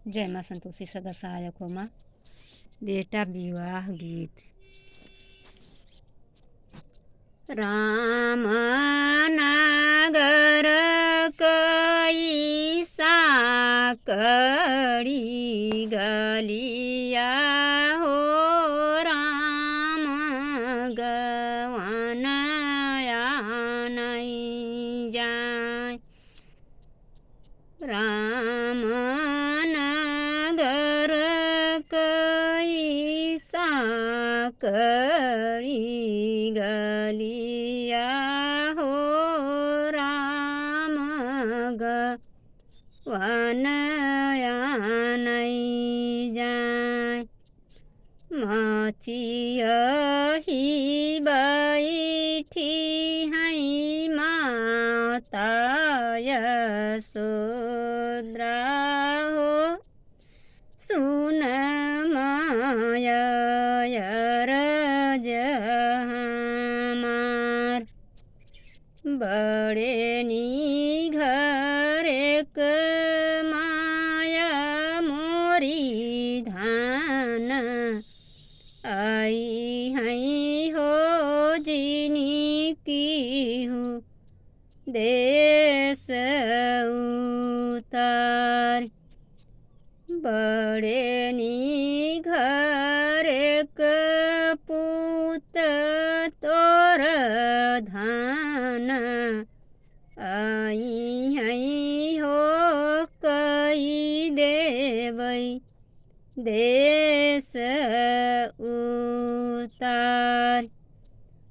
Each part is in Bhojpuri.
जय माँ संतोषी सदा सहायक हो माँ। बेटा विवाह गीत। राम नगर कई साकड़ी गलिया हो राम गवन नहीं जाय। राम नगर कई साकड़ी गलिया हो राम गवन नहीं जाय। मचियही बैठी हैं माता यशोदा हो सुन माय अरज हमार। बड़े नी घर एक माया मोरी धान आई हैं हो जिनी की हूँ देश उतार। बड़े नी घर एक पूत तोर धान आई हैं हो कई देवई देश उतार।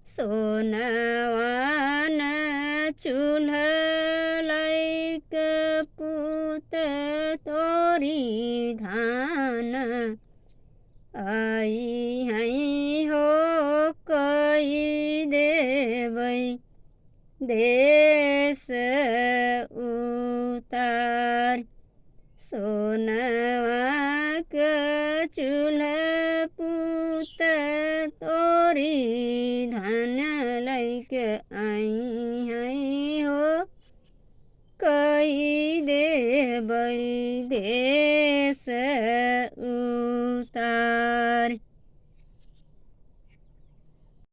सोनवान चूल्हा लैक पूत तोरी धान आई हैं हो कई देवई देश उतार। सोनवा के चूल्हा पूत तोरी धान लैके आई हैं हो कई देवई देश